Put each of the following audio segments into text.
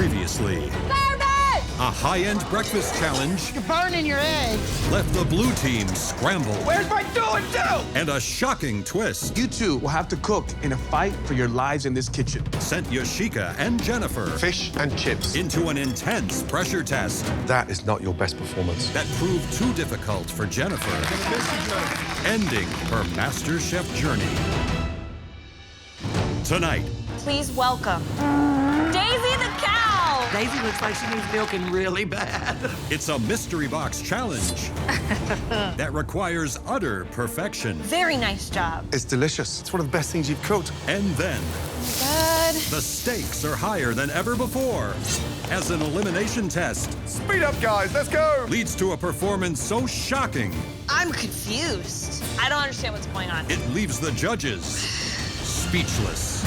Previously, a high-end breakfast challenge You're burning your eggs. left the blue team scrambled. Where's my do-and-do? And a shocking twist You two will have to cook in a fight for your lives in this kitchen. sent Yashika and Jennifer Fish and chips. into an intense pressure test That is not your best performance. that proved too difficult for Jennifer, ending her MasterChef journey. Tonight, Please welcome Daisy the cow. Daisy looks like she needs milking really bad. it's a mystery box challenge that requires utter perfection. Very nice job. It's delicious. It's one of the best things you've cooked. And then, Good. the stakes are higher than ever before as an elimination test Speed up, guys. Let's go. leads to a performance so shocking I'm confused. I don't understand what's going on. it leaves the judges speechless.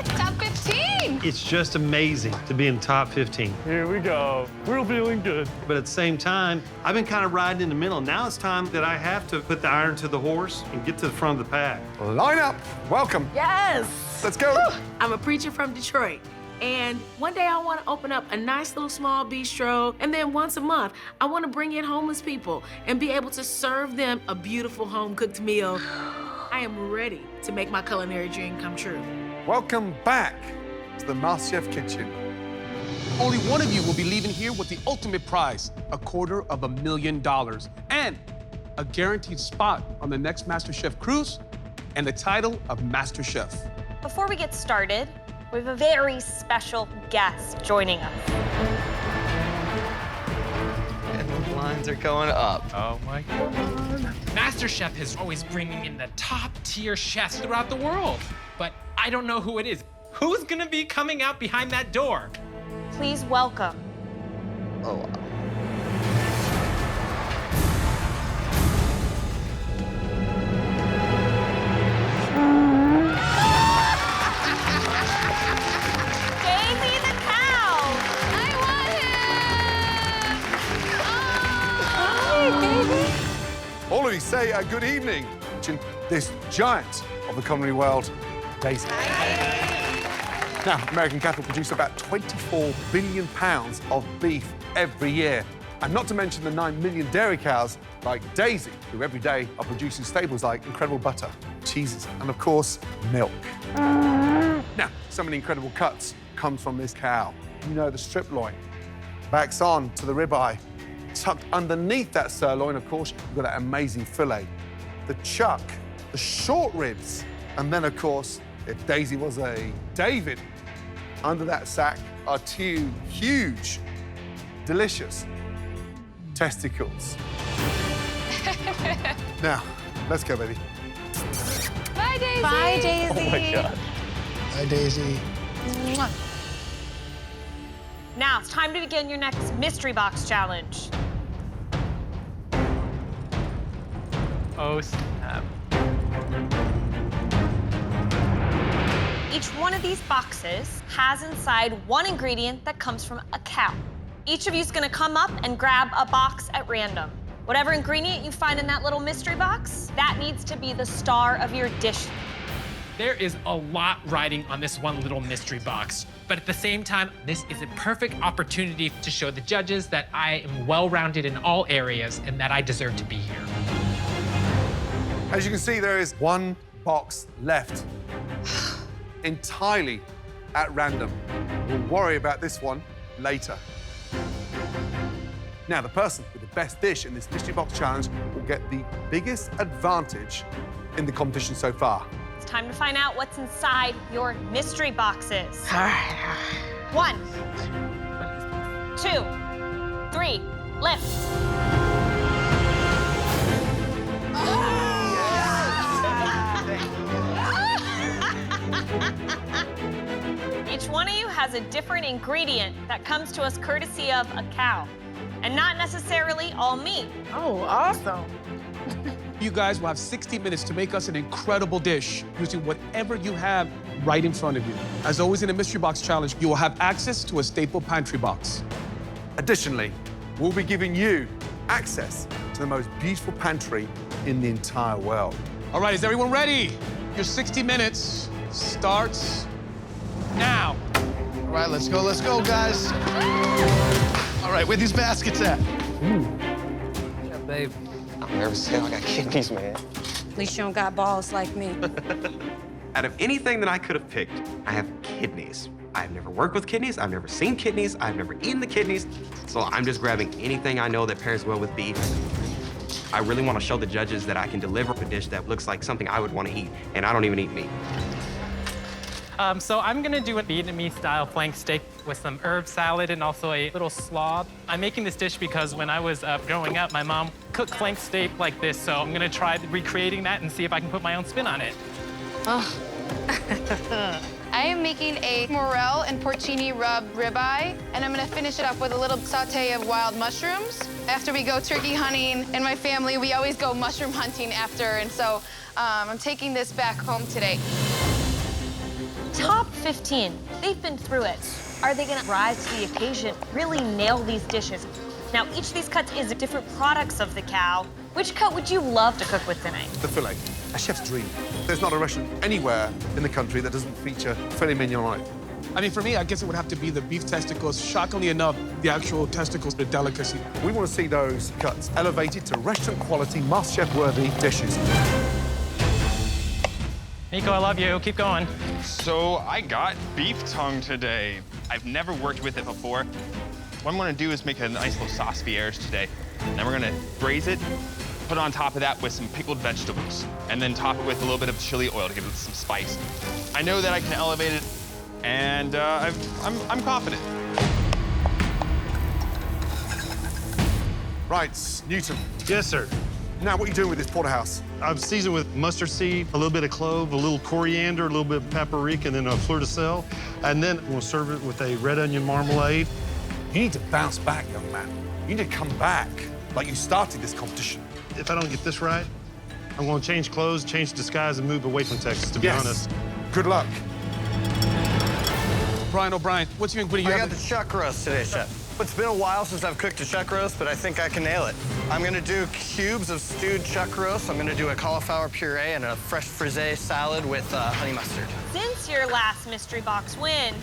Top 15. It's just amazing to be in top 15. Here we go. We're feeling good. But at the same time, I've been kind of riding in the middle. Now it's time that I have to put the iron to the horse and get to the front of the pack. Line up. Welcome. Yes. Let's go. I'm a preacher from Detroit. And one day I want to open up a nice little small bistro. And then once a month, I want to bring in homeless people and be able to serve them a beautiful home-cooked meal. I am ready to make my culinary dream come true. Welcome back to the MasterChef kitchen. Only one of you will be leaving here with the ultimate prize, $250,000, and a guaranteed spot on the next MasterChef cruise and the title of MasterChef. Before we get started, we have a very special guest joining us. And the lines are going up. Oh my God. MasterChef is always bringing in the top-tier chefs throughout the world, but I don't know who it is. Who's gonna be coming out behind that door? Please welcome Oh, Daisy the cow. I want him. Hi, All of you say good evening. This giant of the culinary world, Daisy. Now, American cattle produce about 24 billion pounds of beef every year. And not to mention the 9 million dairy cows like Daisy, who every day are producing staples like incredible butter, cheeses, and of course, milk. Now, so many incredible cuts comes from this cow. You know, the strip loin, backs on to the ribeye. Tucked underneath that sirloin, of course, you've got that amazing fillet, the chuck, the short ribs, and then, of course, if Daisy was a David, under that sack are two huge, delicious testicles. Now, let's go, baby. Bye, Daisy. Bye, Daisy. Oh my God. Hi, Daisy. Now it's time to begin your next mystery box challenge. Oh, snap. Each one of these boxes has inside one ingredient that comes from a cow. Each of you is gonna come up and grab a box at random. Whatever ingredient you find in that little mystery box, that needs to be the star of your dish. There is a lot riding on this one little mystery box, but at the same time, this is a perfect opportunity to show the judges that I am well-rounded in all areas and that I deserve to be here. As you can see, there is one box left, entirely at random. We'll worry about this one later. Now, the person with the best dish in this mystery box challenge will get the biggest advantage in the competition so far. It's time to find out what's inside your mystery boxes. All right. 1, 2, 3, lift. Each one of you has a different ingredient that comes to us courtesy of a cow, and not necessarily all meat. Oh, awesome. You guys will have 60 minutes to make us an incredible dish using whatever you have right in front of you. As always in a mystery box challenge, you will have access to a staple pantry box. Additionally, we'll be giving you access to the most beautiful pantry in the entire world. All right, is everyone ready? Your 60 minutes starts now. All right, let's go, guys. All right, where these baskets at? Yeah, babe. I'm nervous. I got kidneys, man. At least you don't got balls like me. Out of anything that I could have picked, I have kidneys. I've never worked with kidneys, I've never seen kidneys, I've never eaten the kidneys, so I'm just grabbing anything I know that pairs well with beef. I really want to show the judges that I can deliver a dish that looks like something I would want to eat, and I don't even eat meat. So I'm gonna do a Vietnamese-style flank steak with some herb salad and also a little slaw. I'm making this dish because when I was growing up, my mom cooked flank steak like this, so I'm gonna try recreating that and see if I can put my own spin on it. Oh. I am making a morel and porcini rub ribeye, and I'm gonna finish it up with a little saute of wild mushrooms. After we go turkey hunting in my family, we always go mushroom hunting after, and so I'm taking this back home today. Top 15. They've been through it. Are they gonna rise to the occasion, really nail these dishes? Now, each of these cuts is different products of the cow. Which cut would you love to cook with tonight? The filet, a chef's dream. There's not a restaurant anywhere in the country that doesn't feature filet mignon on it. I mean, for me, I guess it would have to be the beef testicles. Shockingly enough, the actual testicles are a delicacy. We want to see those cuts elevated to restaurant-quality, MasterChef-worthy dishes. Nico, I love you. Keep going. So I got beef tongue today. I've never worked with it before. What I'm gonna do is make a nice little sauce vierge today. Then we're gonna braise it, put on top of that with some pickled vegetables, and then top it with a little bit of chili oil to give it some spice. I know that I can elevate it, and I'm confident. Right, Newton. Yes, sir. Now, what are you doing with this porterhouse? I've seasoned with mustard seed, a little bit of clove, a little coriander, a little bit of paprika, and then a fleur de sel. And then we'll serve it with a red onion marmalade. You need to bounce back, young man. You need to come back like you started this competition. If I don't get this right, I'm going to change clothes, change disguise, and move away from Texas, to be honest. Good luck. Brian O'Brien, what's your ingredient? I got the chuck roast today, chef. It's been a while since I've cooked a chuck roast, but I think I can nail it. I'm gonna do cubes of stewed chuck roast. I'm gonna do a cauliflower puree and a fresh frisee salad with honey mustard. Since your last mystery box win,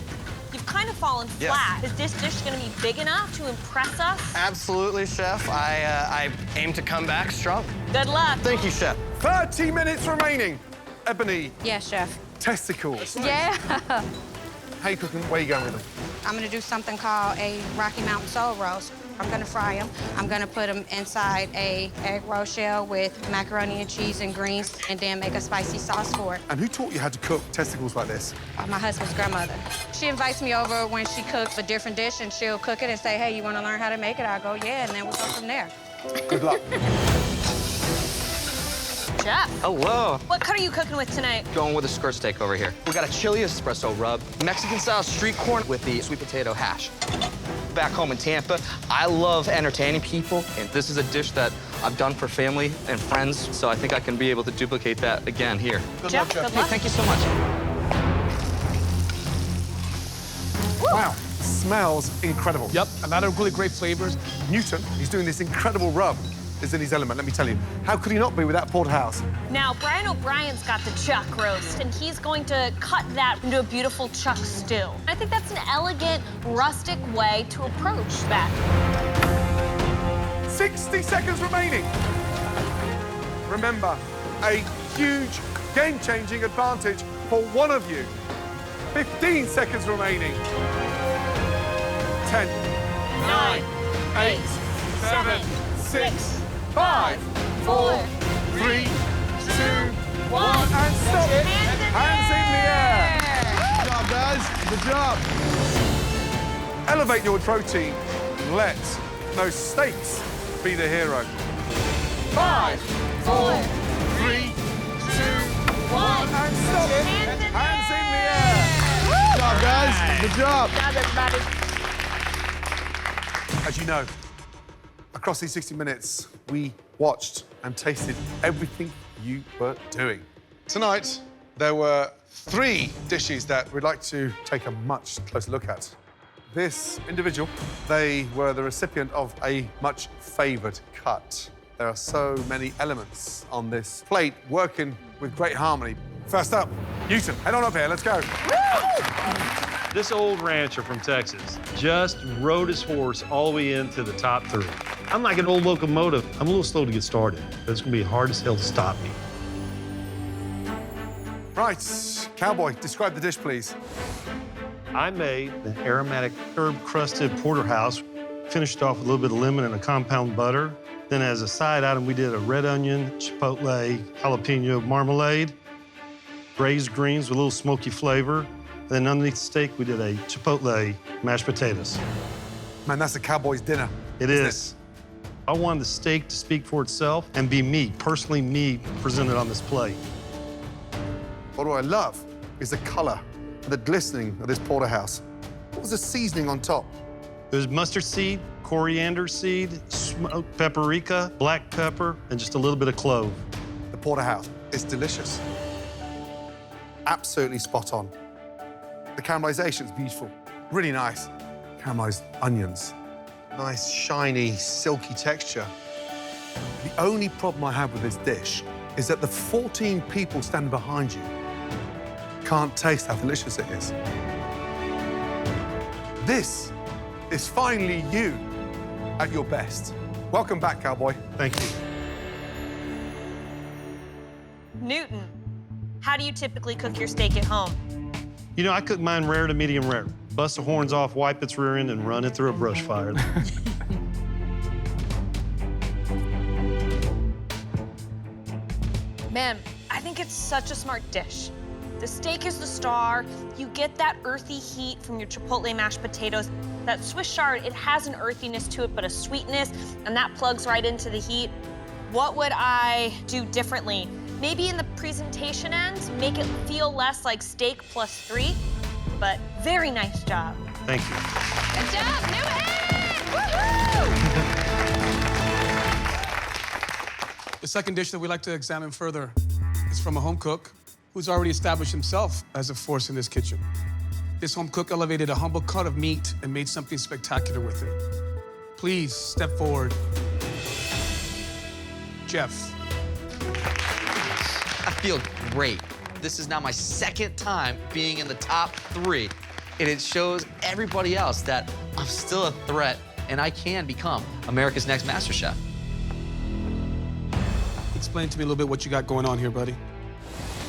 you've kind of fallen flat. Is this dish gonna be big enough to impress us? Absolutely, chef. I aim to come back strong. Good luck. Thank you, chef. 30 minutes remaining. Ebony. Yes, chef. Testicles. Yeah. How you cooking? Where you going with them? I'm gonna do something called a Rocky Mountain soul roast. I'm gonna fry them. I'm gonna put them inside a egg roll shell with macaroni and cheese and greens, and then make a spicy sauce for it. And who taught you how to cook testicles like this? My husband's grandmother. She invites me over when she cooks a different dish, and she'll cook it and say, hey, you wanna learn how to make it? I go, yeah, and then we'll go from there. Good luck. Chef. Hello. What cut are you cooking with tonight? Going with a skirt steak over here. We got a chili espresso rub, Mexican-style street corn with the sweet potato hash. Back home in Tampa, I love entertaining people, and this is a dish that I've done for family and friends, so I think I can be able to duplicate that again here. Good luck, Jeff. Hey, thank you so much. Wow, smells incredible. Yep, a lot of really great flavors. Newton, he's doing this incredible rub. Is in his element, let me tell you. How could he not be with that porterhouse? Now, Brian O'Brien's got the chuck roast, and he's going to cut that into a beautiful chuck stew. I think that's an elegant, rustic way to approach that. 60 seconds remaining. Remember, a huge game-changing advantage for one of you. 15 seconds remaining. 10, 9, 8, 7, 6, 5, 4, 3, 2, 1, and stop. Hands in the air. Good job, guys. Good job. Elevate your protein. Let those steaks be the hero. 5, 4, 3, 2, 1, and stop. Hands in the air. Good job, guys. Good job. Good job, everybody. As you know, across these 60 minutes, we watched and tasted everything you were doing. Tonight, there were 3 dishes that we'd like to take a much closer look at. this individual, they were the recipient of a much favoured cut. There are so many elements on this plate working with great harmony. First up, Newton, head on up here, let's go. This old rancher from Texas just rode his horse all the way into the top 3. I'm like an old locomotive. I'm a little slow to get started, but it's gonna be hard as hell to stop me. Right, Cowboy, describe the dish, please. I made an aromatic herb-crusted porterhouse, finished off with a little bit of lemon and a compound butter. Then as a side item, we did a red onion, chipotle, jalapeno marmalade, braised greens with a little smoky flavor. And then underneath the steak, we did a chipotle mashed potatoes. Man, that's a Cowboy's dinner. It is. I wanted the steak to speak for itself and be me, personally me, presented on this plate. What I love is the colour and the glistening of this porterhouse. What was the seasoning on top? It was mustard seed, coriander seed, smoked paprika, black pepper, and just a little bit of clove. The porterhouse, it's delicious. Absolutely spot on. The caramelization is beautiful, really nice. Caramelized onions, nice, shiny, silky texture. The only problem I have with this dish is that the 14 people standing behind you can't taste how delicious it is. This is finally you at your best. Welcome back, Cowboy. Thank you. Newton, how do you typically cook your steak at home? You know, I cook mine rare to medium rare. Bust the horns off, wipe its rear end, and run it through a brush fire. Man, I think it's such a smart dish. The steak is the star. You get that earthy heat from your chipotle mashed potatoes. That Swiss chard, it has an earthiness to it, but a sweetness, and that plugs right into the heat. What would I do differently? Maybe in the presentation end, make it feel less like steak +3, but very nice job. Thank you. Good job, Newton! Woohoo! The second dish that we like to examine further is from a home cook who's already established himself as a force in this kitchen. This home cook elevated a humble cut of meat and made something spectacular with it. Please step forward. Jeff. I feel great. This is now my second time being in the top 3, and it shows everybody else that I'm still a threat and I can become America's next MasterChef. Explain to me a little bit what you got going on here, buddy.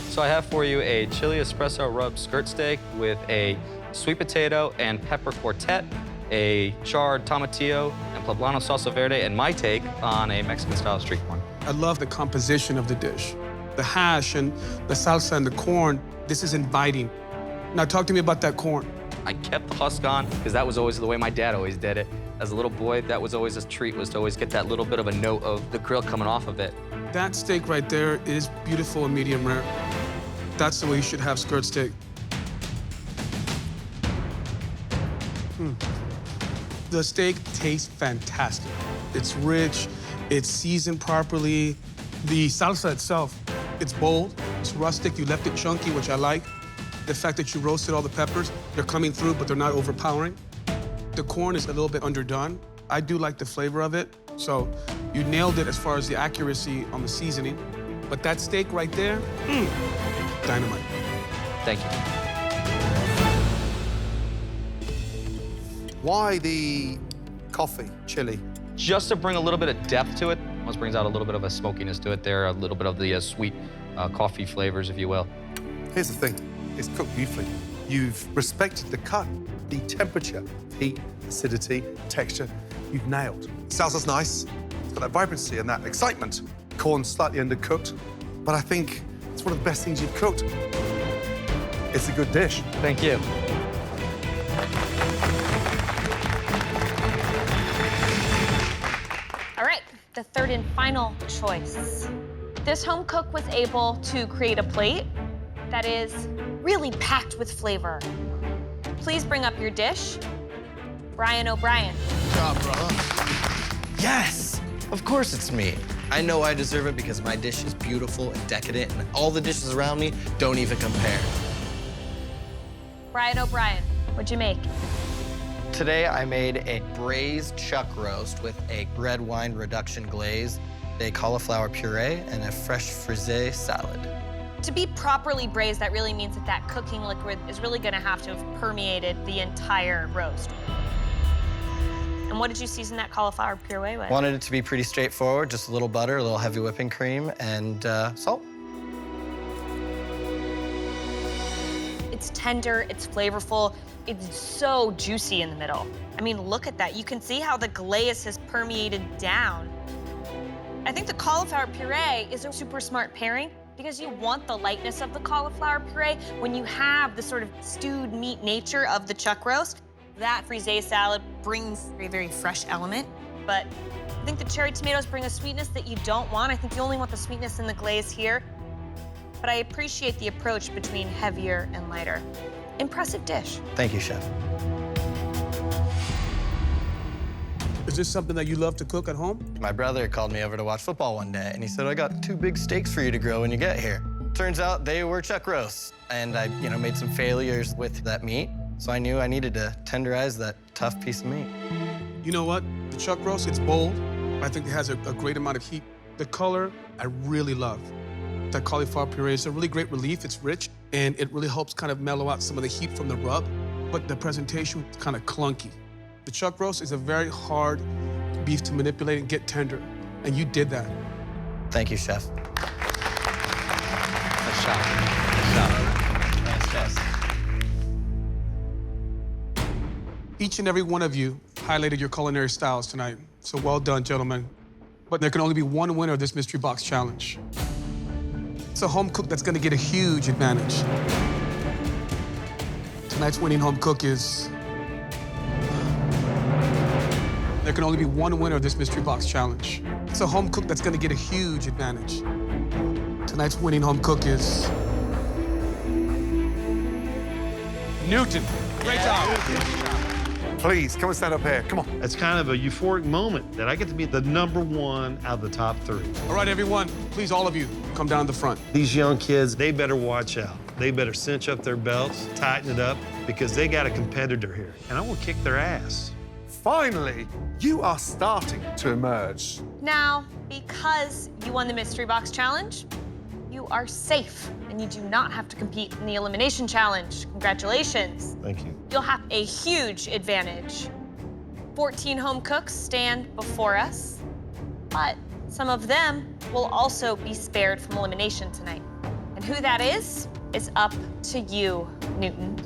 So I have for you a chili espresso rub skirt steak with a sweet potato and pepper quartet, a charred tomatillo and poblano salsa verde, and my take on a Mexican-style street corn. I love the composition of the dish. The hash and the salsa and the corn, this is inviting. Now talk to me about that corn. I kept the husk on because that was always the way my dad always did it. As a little boy, that was always a treat, was to always get that little bit of a note of the grill coming off of it. That steak right there is beautiful and medium rare. That's the way you should have skirt steak. The steak tastes fantastic. It's rich, it's seasoned properly. The salsa itself, it's bold, it's rustic, you left it chunky, which I like. The fact that you roasted all the peppers, they're coming through, but they're not overpowering. The corn is a little bit underdone. I do like the flavor of it, so you nailed it as far as the accuracy on the seasoning. But that steak right there, dynamite. Thank you. Why the coffee chili? Just to bring a little bit of depth to it. Almost brings out a little bit of a smokiness to it there, a little bit of the sweet coffee flavors, if you will. Here's the thing, it's cooked beautifully. You've respected the cut, the temperature, heat, acidity, texture, you've nailed. Salsa's nice, it's got that vibrancy and that excitement. Corn's slightly undercooked, but I think it's one of the best things you've cooked. It's a good dish. Thank you. All right, the third and final choice. This home cook was able to create a plate that is really packed with flavor. Please bring up your dish. Brian O'Brien. Good job, brother. Yes! Of course it's me. I know I deserve it because my dish is beautiful and decadent, and all the dishes around me don't even compare. Brian O'Brien, what'd you make? Today I made a braised chuck roast with a red wine reduction glaze, a cauliflower puree, and a fresh frisee salad. To be properly braised, that really means that that cooking liquid is really gonna have to have permeated the entire roast. And what did you season that cauliflower puree with? Wanted it to be pretty straightforward, just a little butter, a little heavy whipping cream, and salt. It's tender, it's flavorful, it's so juicy in the middle. I mean, look at that. You can see how the glaze has permeated down. I think the cauliflower puree is a super smart pairing because you want the lightness of the cauliflower puree when you have the sort of stewed meat nature of the chuck roast. That frisee salad brings a very fresh element, but I think the cherry tomatoes bring a sweetness that you don't want. I think you only want the sweetness in the glaze here. But I appreciate the approach between heavier and lighter. Impressive dish. Thank you, Chef. Is this something that you love to cook at home? My brother called me over to watch football one day, and he said, I got 2 big steaks for you to grill when you get here. Turns out they were chuck roasts, and I, made some failures with that meat, so I knew I needed to tenderize that tough piece of meat. You know what? The chuck roast, it's bold. I think it has a great amount of heat. The color, I really love. That cauliflower puree is a really great relief. It's rich, and it really helps kind of mellow out some of the heat from the rub, but the presentation is kind of clunky. The chuck roast is a very hard beef to manipulate and get tender, and you did that. Thank you, Chef. Nice shot. Nice shot. Nice test. Each and every one of you highlighted your culinary styles tonight, so well done, gentlemen. But there can only be one winner of this mystery box challenge. It's a home cook that's gonna get a huge advantage. Tonight's winning home cook is... There can only be one winner of this mystery box challenge. It's a home cook that's gonna get a huge advantage. Tonight's winning home cook is... Newton. Great job. Please, come and stand up here. Come on. It's kind of a euphoric moment that I get to be the #1 out of the top 3. All right, everyone, please, all of you, come down the front. These young kids, they better watch out. They better cinch up their belts, tighten it up, because they got a competitor here, and I will kick their ass. Finally, you are starting to emerge. Now, because you won the mystery box challenge, you are safe, and you do not have to compete in the elimination challenge. Congratulations. Thank you. You'll have a huge advantage. 14 home cooks stand before us, but some of them will also be spared from elimination tonight. And who that is up to you, Newton.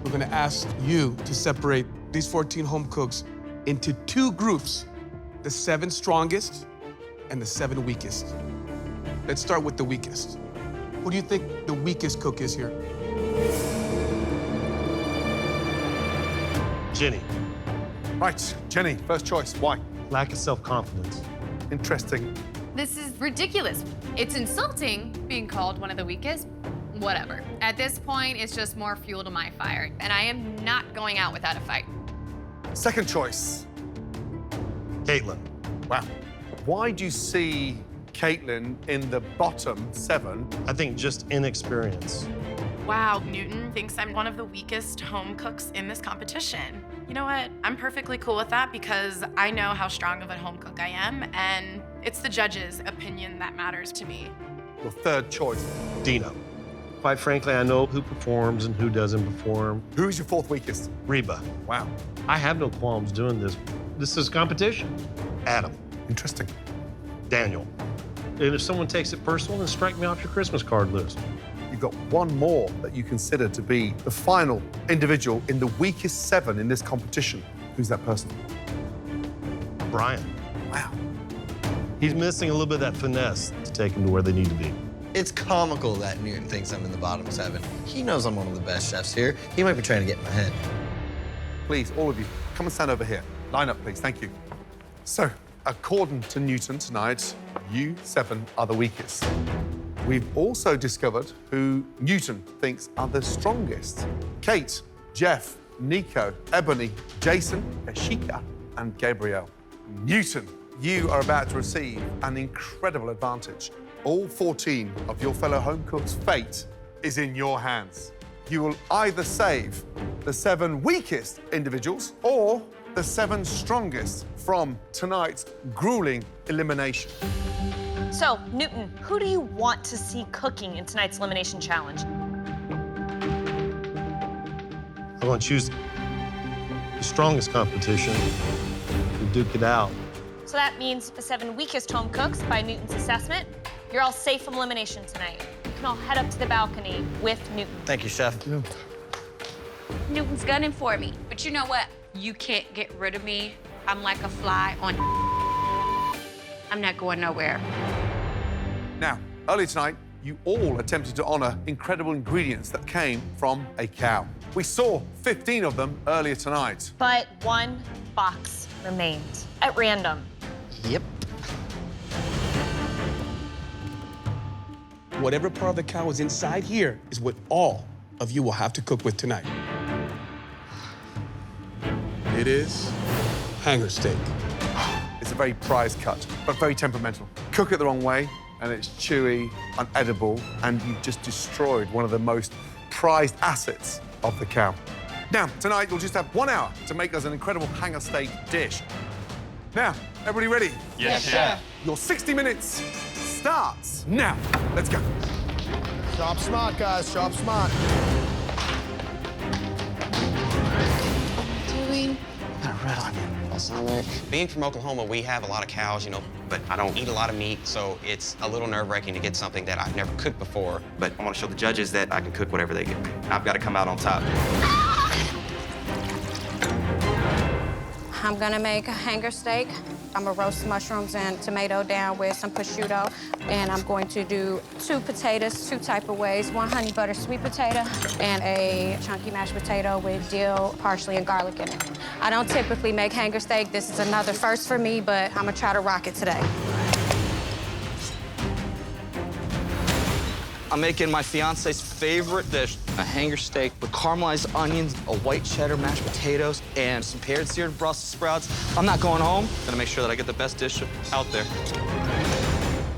We're gonna ask you to separate these 14 home cooks into 2 groups, the 7 strongest and the 7 weakest. Let's start with the weakest. Who do you think the weakest cook is here? Jenny. Right, Jenny, first choice. Why? Lack of self-confidence. Interesting. This is ridiculous. It's insulting being called one of the weakest. Whatever. At this point, it's just more fuel to my fire, and I am not going out without a fight. Second choice. Caitlin. Wow. Why do you see Caitlin in the bottom 7? I think just inexperience. Wow, Newton thinks I'm one of the weakest home cooks in this competition. You know what? I'm perfectly cool with that because I know how strong of a home cook I am, and it's the judge's opinion that matters to me. Your third choice. Dino. Quite frankly, I know who performs and who doesn't perform. Who is your 4th weakest? Reba. Wow. I have no qualms doing this. This is competition. Adam. Interesting. Daniel. And if someone takes it personal, then strike me off your Christmas card list. You've got one more that you consider to be the final individual in the weakest 7 in this competition. Who's that person? Brian. Wow. He's missing a little bit of that finesse to take him to where they need to be. It's comical that Newton thinks I'm in the bottom 7. He knows I'm one of the best chefs here. He might be trying to get in my head. Please, all of you, come and stand over here. Line up, please. Thank you. So, according to Newton tonight, you 7 are the weakest. We've also discovered who Newton thinks are the strongest. Kate, Jeff, Nico, Ebony, Jason, Ashika, and Gabrielle. Newton, you are about to receive an incredible advantage. All 14 of your fellow home cooks' fate is in your hands. you will either save the 7 weakest individuals or the 7 strongest from tonight's grueling elimination. So, Newton, who do you want to see cooking in tonight's elimination challenge? I'm going to choose the strongest competition and duke it out. So that means the 7 weakest home cooks, by Newton's assessment, you're all safe from elimination tonight. You can all head up to the balcony with Newton. Thank you, Chef. Newton's gunning for me. But you know what? You can't get rid of me. I'm like a fly on... I'm not going nowhere. Now, earlier tonight, you all attempted to honor incredible ingredients that came from a cow. We saw 15 of them earlier tonight. But 1 box remained at random. Yep. Whatever part of the cow is inside here is what all of you will have to cook with tonight. It is hanger steak. It's a very prized cut, but very temperamental. Cook it the wrong way, and it's chewy, unedible, and you've just destroyed one of the most prized assets of the cow. Now, tonight, you'll just have 1 hour to make us an incredible hanger steak dish. Now, everybody ready? Yes, Chef. Your 60 minutes starts now. Let's go. Shop smart, guys. Shop smart. Got a red onion, balsamic. Being from Oklahoma, we have a lot of cows, you know, but I don't eat a lot of meat, so it's a little nerve-wracking to get something that I've never cooked before. But I want to show the judges that I can cook whatever they give me. I've got to come out on top. I'm gonna make a hanger steak. I'm gonna roast mushrooms and tomato down with some prosciutto. And I'm going to do 2 potatoes, 2 type of ways. 1 honey butter sweet potato and a chunky mashed potato with dill, parsley, and garlic in it. I don't typically make hanger steak. This is another first for me, but I'm gonna try to rock it today. I'm making my fiance's favorite dish, a hanger steak with caramelized onions, a white cheddar mashed potatoes, and some paired seared Brussels sprouts. I'm not going home. Gonna make sure that I get the best dish out there.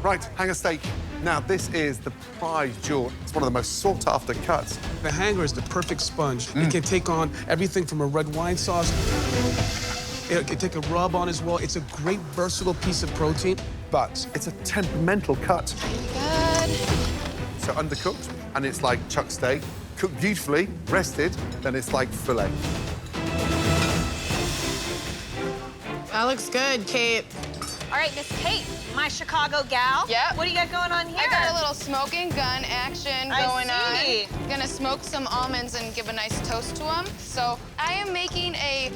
Right, hanger steak. Now, this is the prize jewel. It's one of the most sought-after cuts. The hanger is the perfect sponge. It can take on everything from a red wine sauce. It can take a rub on as well. It's a great versatile piece of protein. But it's a temperamental cut. Good. So undercooked, and it's like chuck steak. Cooked beautifully, rested, then it's like filet. That looks good, Kate. All right, Miss Kate, my Chicago gal. Yep. What do you got going on here? I got a little smoking gun action going see. on. Gonna smoke some almonds and give a nice toast to them. So I am making a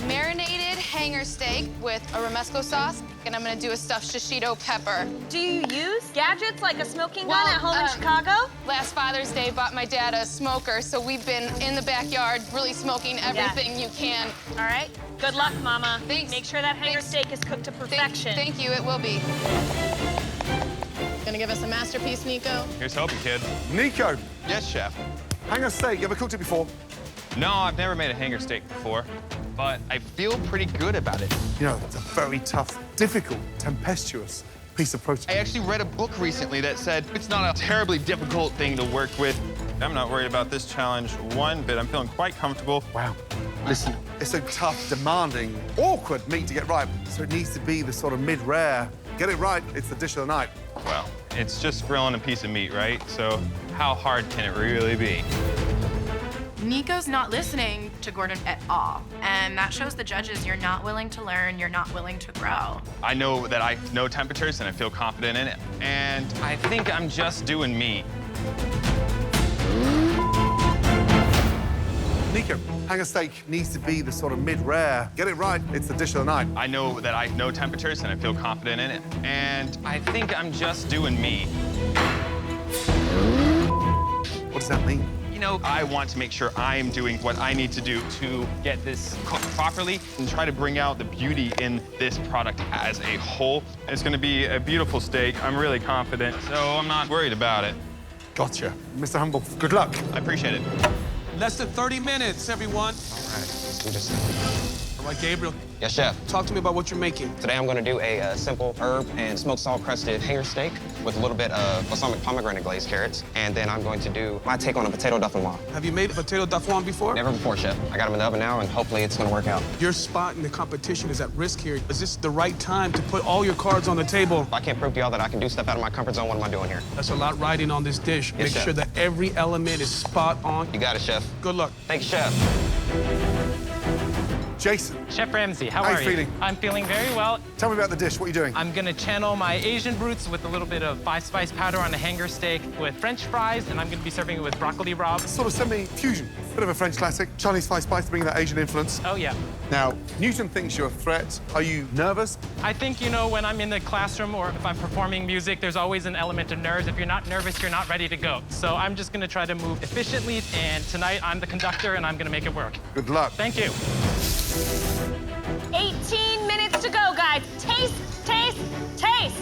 marinated hanger steak with a romesco sauce, and I'm gonna do a stuffed shishito pepper. Do you use gadgets like a smoking gun at home in Chicago? Last Father's Day, bought my dad a smoker, so we've been in the backyard really smoking everything you can. All right. Good luck, Mama. Thanks. Make sure that hanger steak is cooked to perfection. Thank you, it will be. Gonna give us a masterpiece, Nico? Here's hoping, kid. Nico, Yes, Chef. hanger steak, you ever cooked it before? No, I've never made a hanger steak before, but I feel pretty good about it. You know, it's a very tough, difficult, tempestuous piece of protein. I actually read a book recently that said it's not a terribly difficult thing to work with. I'm not worried about this challenge one bit. I'm feeling quite comfortable. Wow. Listen, it's a tough, demanding, awkward meat to get right, so it needs to be the sort of mid-rare. Get it right, it's the dish of the night. Well, it's just grilling a piece of meat, right? So how hard can it really be? Nico's not listening to Gordon at all. And that shows the judges you're not willing to learn, you're not willing to grow. I know that I know temperatures and I feel confident in it. And I think I'm just doing me. Nico, hanger steak needs to be the sort of mid-rare. Get it right, it's the dish of the night. I know that I know temperatures and I feel confident in it. And I think I'm just doing me. What does that mean? You know, I want to make sure I am doing what I need to do to get this cooked properly and try to bring out the beauty in this product as a whole. It's going to be a beautiful steak. I'm really confident, so I'm not worried about it. Gotcha. Mr. Humble, good luck. I appreciate it. Less than 30 minutes, everyone. All right, let's do this. All right, Gabriel, Yes, chef. talk to me about what you're making. Today I'm going to do a simple herb and smoked salt crusted hanger steak with a little bit of balsamic pomegranate glazed carrots. And then I'm going to do my take on a potato dauphinoise. Have you made potato dauphinoise before? Never before, chef. I got them in the oven now, and hopefully it's going to work out. Your spot in the competition is at risk here. Is this the right time to put all your cards on the table? If I can't prove to y'all that I can do stuff out of my comfort zone, what am I doing here? That's a lot riding on this dish. Yes, Make chef. sure that every element is spot on. You got it, chef. Good luck. Thank you, chef. Jason, Chef Ramsay, how How are you you? feeling? I'm feeling very well. tell me about the dish. What are you doing? I'm gonna channel my Asian roots with a little bit of 5-spice powder on a hanger steak with French fries, and I'm gonna be serving it with broccoli rabe. Sort of semi-fusion. Bit of a French classic. Chinese spice, bringing that Asian influence. Oh, yeah. Now, Newton thinks you're a threat. Are you nervous? I think, you know, when I'm in the classroom or if I'm performing music, there's always an element of nerves. If you're not nervous, you're not ready to go. So I'm just gonna try to move efficiently, and tonight I'm the conductor, and I'm gonna make it work. Good luck. Thank you. 18 minutes to go, guys. Taste, taste, taste.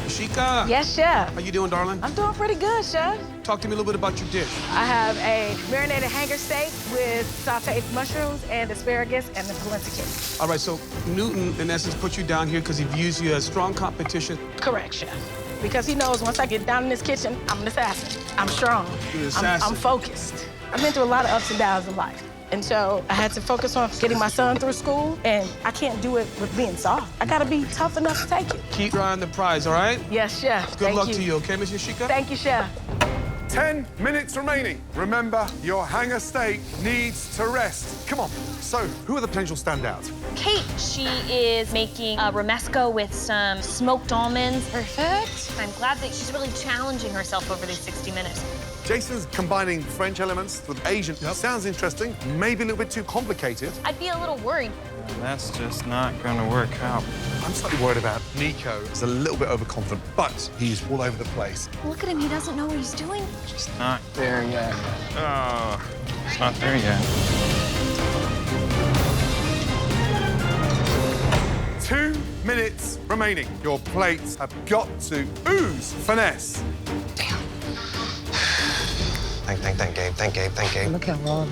Shika. Yes, chef. How you doing, darling? I'm doing pretty good, chef. Talk to me a little bit about your dish. I have a marinated hanger steak with sauteed mushrooms and asparagus and the polenta cake. All right, so Newton, in essence, put you down here because he views you as strong competition. Correct, chef. Because he knows once I get down in this kitchen, I'm an assassin. I'm strong. You're an assassin. I'm focused. I've been through a lot of ups and downs in life. And so I had to focus on getting my son through school, and I can't do it with being soft. I gotta be tough enough to take it. Keep trying the prize, all right? Yes, chef. Good luck to you, okay, Miss Yoshika? Thank you, chef. 10 minutes remaining. Remember, your hanger steak needs to rest. Come on. So, who are the potential standouts? Kate, she is making a romesco with some smoked almonds. Perfect. I'm glad that she's really challenging herself over these 60 minutes. Jason's combining French elements with Asian. Sounds interesting. Maybe a little bit too complicated. I'd be a little worried. That's just not going to work out. I'm slightly worried about Nico. He's a little bit overconfident, but he's all over the place. Look at him, he doesn't know what he's doing. Just not there yet. Oh, it's not there yet. 2 minutes remaining. Your plates have got to ooze finesse. Thank Gabe. Look how long.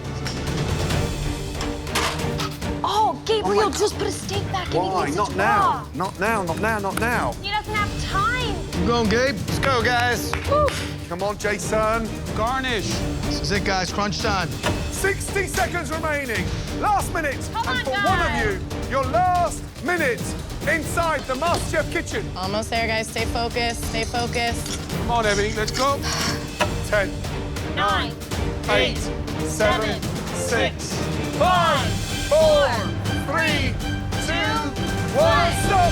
Oh, Gabriel, just put a steak back in. Why? Not now. Not now, not now, not now. He doesn't have time. I'm going, Gabe. Let's go, guys. Woo. Come on, Jason. Garnish. This is it, guys. Crunch time. 60 seconds remaining. Last minute. Come on, and for guys. one of you, your last minute inside the MasterChef kitchen. Almost there, guys. Stay focused. Stay focused. Come on, Ebony, let's go. 10, 9, 8, 7, 6, 5, 4, 3, 2, 1. Stop.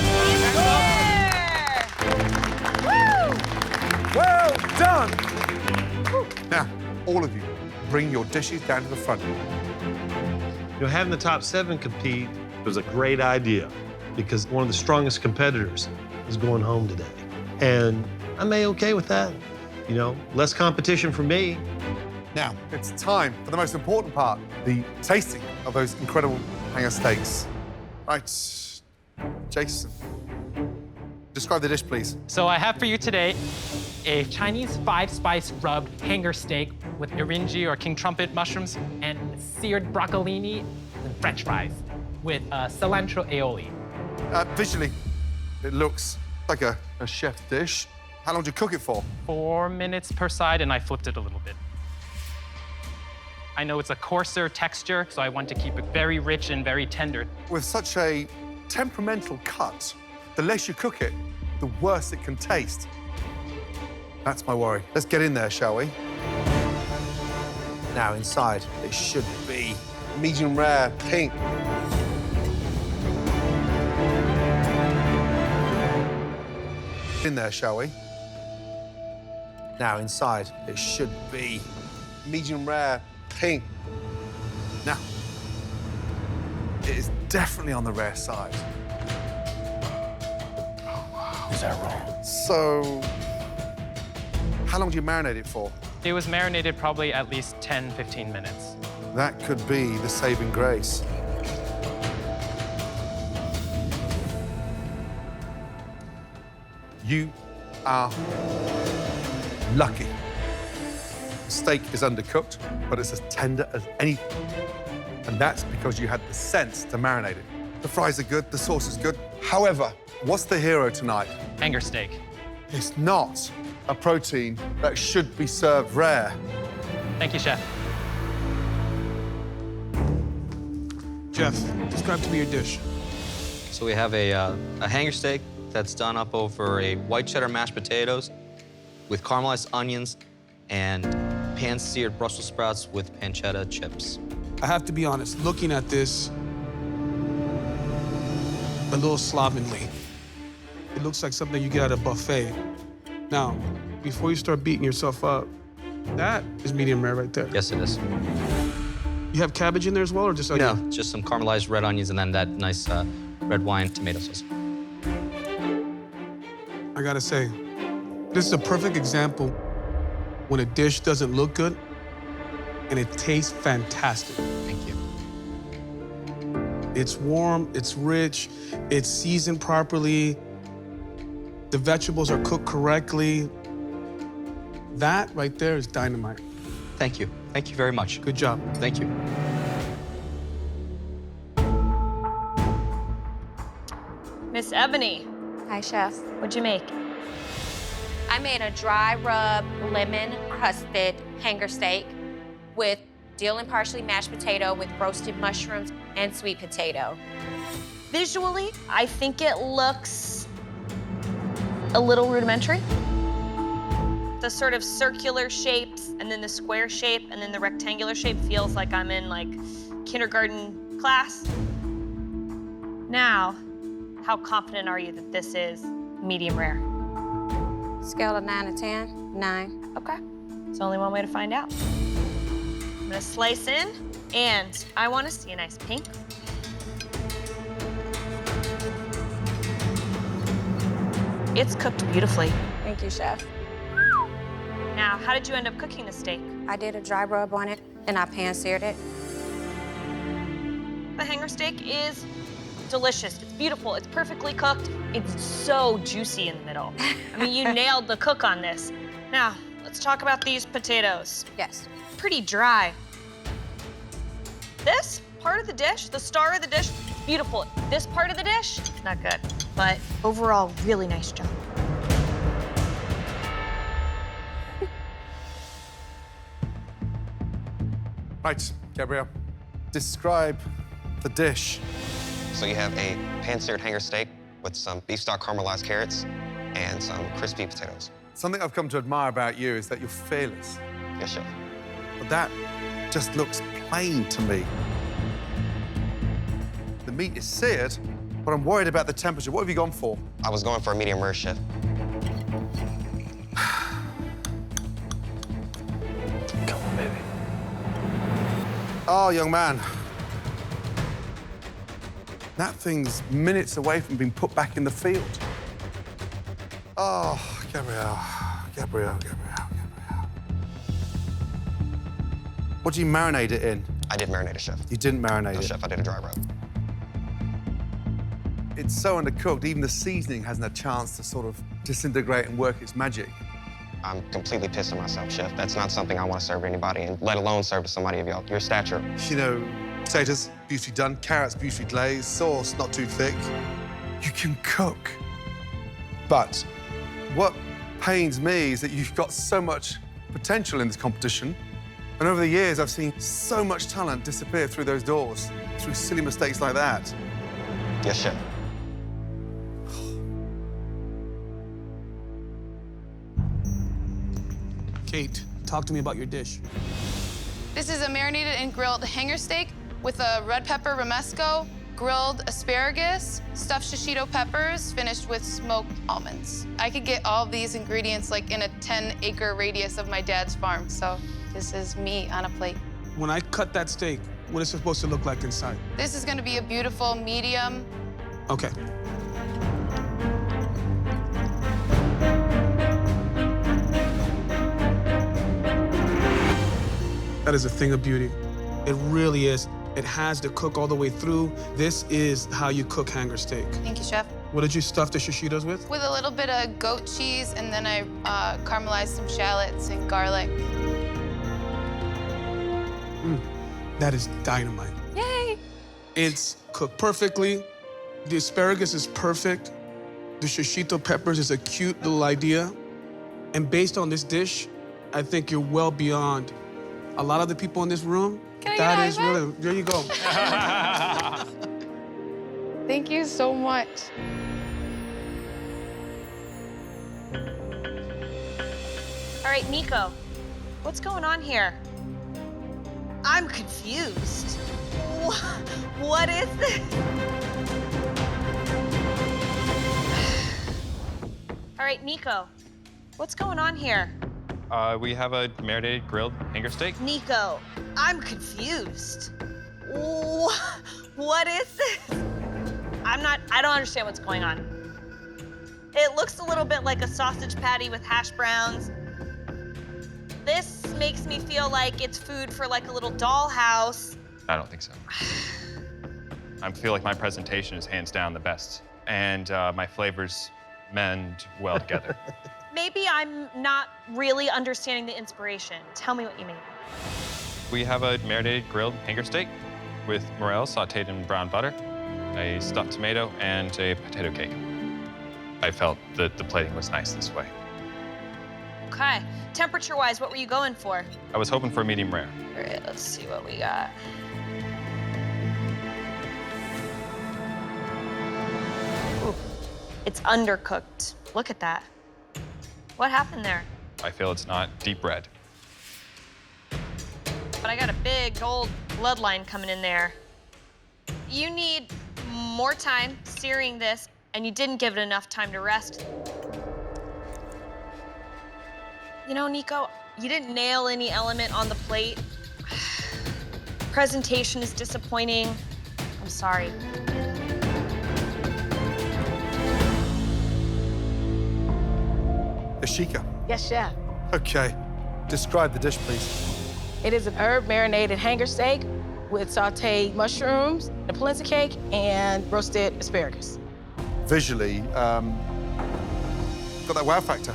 Woo! Well done. Now, all of you, bring your dishes down to the front. You know, having the top 7 compete was a great idea because one of the strongest competitors is going home today. And I'm A-okay with that. You know, less competition for me. Now, it's time for the most important part, the tasting of those incredible hanger steaks. Right, Jason, describe the dish, please. So I have for you today a Chinese 5-spice rubbed hanger steak with eringi or king trumpet mushrooms and seared broccolini and French fries with cilantro aioli. Visually, it looks like a chef dish. How long did you cook it for? 4 minutes per side, and I flipped it a little bit. I know it's a coarser texture, so I want to keep it very rich and very tender. With such a temperamental cut, the less you cook it, the worse it can taste. That's my worry. Let's get in there, shall we? Now, inside, it should be medium rare pink. In there, shall we? Now, inside, it should be medium rare pink. Now, it is definitely on the rare side. Oh, wow. Is that wrong? So, how long do you marinate it for? It was marinated probably at least 10, 15 minutes. That could be the saving grace. You are lucky. steak is undercooked, but it's as tender as anything. And that's because you had the sense to marinate it. The fries are good, the sauce is good. However, what's the hero tonight? Hanger steak. It's not a protein that should be served rare. Thank you, Chef. Jeff, describe to me your dish. So we have a hanger steak that's done up over a white cheddar mashed potatoes with caramelized onions and pan-seared Brussels sprouts with pancetta chips. I have to be honest, looking at this a little slovenly. It looks like something you get at a buffet. Now, before you start beating yourself up, that is medium rare right there. Yes, it is. You have cabbage in there as well, or just onion? No, just some caramelized red onions and then that nice red wine tomato sauce. I gotta say, this is a perfect example when a dish doesn't look good and it tastes fantastic. Thank you. It's warm, it's rich, it's seasoned properly, the vegetables are cooked correctly. That right there is dynamite. Thank you. Thank you very much. Good job. Thank you. Miss Ebony, Hi, Chef. what'd you make? I made a dry rub lemon crusted hanger steak with dill and parsley mashed potato with roasted mushrooms and sweet potato. Visually, I think it looks a little rudimentary. The sort of circular shapes and then the square shape and then the rectangular shape feels like I'm in like kindergarten class. Now, how confident are you that this is medium rare? Scale of 9 to 10, 9. Okay, it's only one way to find out. I'm gonna slice in and I wanna see a nice pink. It's cooked beautifully. Thank you, Chef. Now, how did you end up cooking the steak? I did a dry rub on it, then I pan-seared it. The hanger steak is delicious. It's beautiful. It's perfectly cooked. It's so juicy in the middle. I mean, you nailed the cook on this. Now, let's talk about these potatoes. Yes. Pretty dry. This part of the dish, the star of the dish, it's beautiful. This part of the dish, not good. But overall, really nice job. Right, Gabrielle, describe the dish. So you have a pan-seared hanger steak with some beef stock caramelized carrots and some crispy potatoes. Something I've come to admire about you is that you're fearless. Yes, Chef. But that just looks plain to me. The meat is seared, but I'm worried about the temperature. What have you gone for? I was going for a medium rare, Chef. Come on, baby. Oh, young man. That thing's minutes away from being put back in the field. Oh, Gabrielle. What do you marinate it in? I did marinate it, Chef. You didn't marinate No, it? Chef, I did a dry rub. It's so undercooked, even the seasoning hasn't a chance to sort of disintegrate and work its magic. I'm completely pissed at myself, Chef. That's not something I want to serve anybody, and let alone serve to somebody of your stature. You know, potatoes, beautifully done, carrots, beautifully glazed, sauce, not too thick. You can cook. But what pains me is that you've got so much potential in this competition, and over the years, I've seen so much talent disappear through those doors, through silly mistakes like that. Yes, Chef. Kate, talk to me about your dish. This is a marinated and grilled hanger steak with a red pepper romesco, grilled asparagus, stuffed shishito peppers, finished with smoked almonds. I could get all of these ingredients like in a 10-acre radius of my dad's farm, so this is me on a plate. When I cut that steak, what is it supposed to look like inside? This is gonna be a beautiful medium. Okay. That is a thing of beauty. It really is. It has to cook all the way through. This is how you cook hanger steak. Thank you, Chef. What did you stuff the shishitos with? With a little bit of goat cheese, and then I caramelized some shallots and garlic. That is dynamite. Yay! It's cooked perfectly. The asparagus is perfect. The shishito peppers is a cute little idea. And based on this dish, I think you're well beyond a lot of the people in this room. Can I get a That is high really, there you go. Thank you so much. All right, Nico, what's going on here? I'm confused. What is this? All right, Nico, what's going on here? We have a marinated grilled hanger steak. Nico, I'm confused. What is this? I don't understand what's going on. It looks a little bit like a sausage patty with hash browns. This makes me feel like it's food for like a little dollhouse. I don't think so. I feel like my presentation is hands down the best, and my flavors mend well together. Maybe I'm not really understanding the inspiration. Tell me what you mean. We have a marinated grilled hanger steak with morels sauteed in brown butter, a stuffed tomato, and a potato cake. I felt that the plating was nice this way. Okay. Temperature-wise, what were you going for? I was hoping for a medium rare. All right, let's see what we got. Ooh, it's undercooked. Look at that. What happened there? I feel it's not deep red. But I got a big old bloodline coming in there. You need more time searing this, and you didn't give it enough time to rest. You know, Nico, you didn't nail any element on the plate. Presentation is disappointing. I'm sorry. Ashika. Yes, chef. Okay. Describe the dish, please. It is an herb marinated hanger steak with sauteed mushrooms, a polenta cake, and roasted asparagus. Visually, got that wow factor.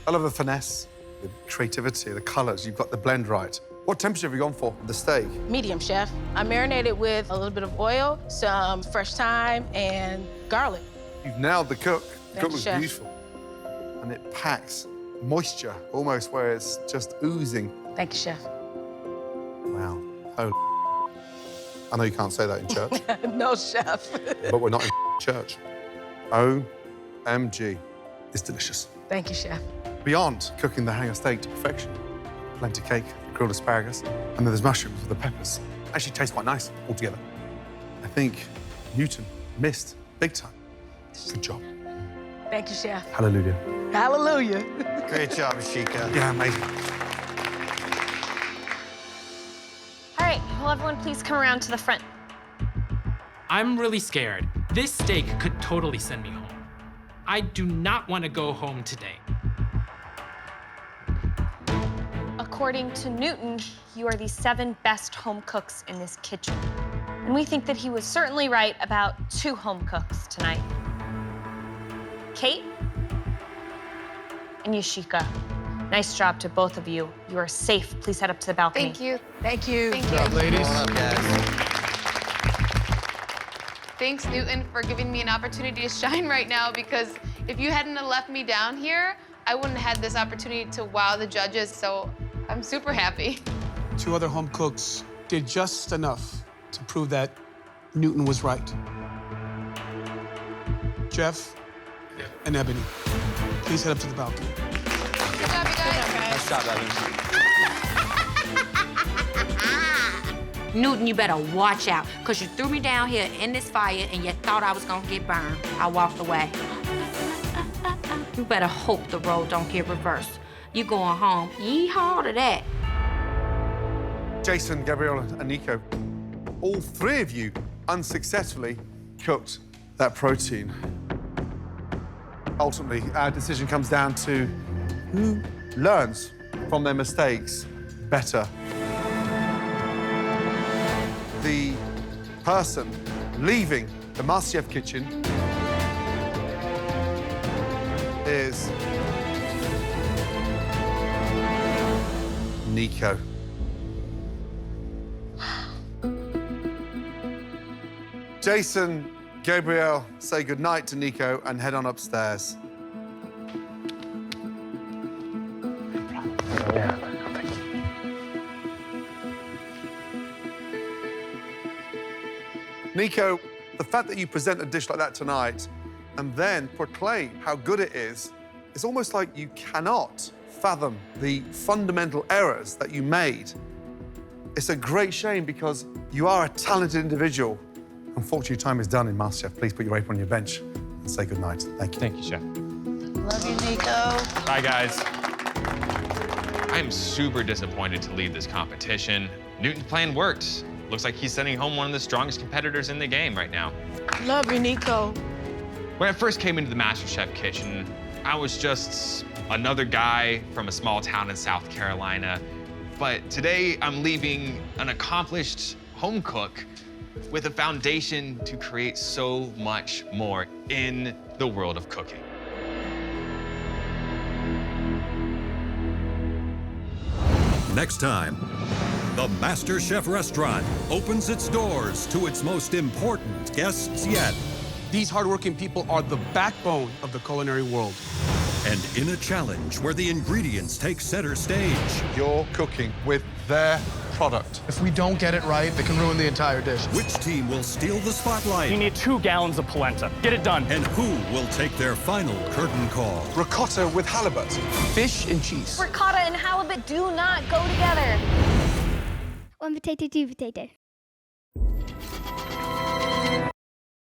I love the finesse, the creativity, the colors. You've got the blend right. What temperature have you gone for the steak? Medium, chef. I marinated with a little bit of oil, some fresh thyme, and garlic. You've nailed the cook. The cook you, looks chef. beautiful. And it packs moisture, almost where it's just oozing. Thank you, chef. Wow. Oh, I know you can't say that in church, No, chef. but we're not in church. OMG. It's delicious. Thank you, chef. Beyond cooking the hanger steak to perfection, plenty cake, grilled asparagus, and then there's mushrooms with the peppers. Actually tastes quite nice altogether. I think Newton missed big time. Good job. Thank you, chef. Hallelujah. Hallelujah. Great job, Ashika. Yeah, amazing. All right, will everyone please come around to the front? I'm really scared. This steak could totally send me home. I do not want to go home today. According to Newton, you are the 7 best home cooks in this kitchen. And we think that he was certainly right about 2 home cooks tonight. Kate and Yashika, nice job to both of you. You are safe. Please head up to the balcony. Thank you. Thank you. Thank Good job, you. ladies. Come on up, guys. Thanks, Newton, for giving me an opportunity to shine right now, because if you hadn't have left me down here, I wouldn't have had this opportunity to wow the judges, so I'm super happy. 2 other home cooks did just enough to prove that Newton was right. Jeff and Ebony, please head up to the balcony. Good job, you guys. Nice job, Evan. Newton, you better watch out, because you threw me down here in this fire and you thought I was gonna get burned. I walked away. You better hope the road don't get reversed. You going home. Yeehaw to that. Jason, Gabrielle, and Nico, all 3 of you unsuccessfully cooked that protein. Ultimately, our decision comes down to who learns from their mistakes better. The person leaving the MasterChef kitchen is Nico. Jason, Gabrielle, say goodnight to Nico and head on upstairs. Nico, the fact that you present a dish like that tonight and then proclaim how good it is, it's almost like you cannot fathom the fundamental errors that you made. It's a great shame because you are a talented individual. Unfortunately, your time is done in MasterChef. Please put your apron on your bench and say goodnight. Thank you. Thank you, Chef. Love you, Nico. Bye, guys. I'm super disappointed to leave this competition. Newton's plan worked. Looks like he's sending home one of the strongest competitors in the game right now. Love you, Nico. When I first came into the MasterChef kitchen, I was just another guy from a small town in South Carolina. But today, I'm leaving an accomplished home cook with a foundation to create so much more in the world of cooking. Next time, the MasterChef restaurant opens its doors to its most important guests yet. These hardworking people are the backbone of the culinary world. And in a challenge where the ingredients take center stage. You're cooking with their product. If we don't get it right, it can ruin the entire dish. Which team will steal the spotlight? You need 2 gallons of polenta. Get it done. And who will take their final curtain call? Ricotta with halibut. Fish and cheese. Ricotta and halibut do not go together. 1 potato, 2 potato.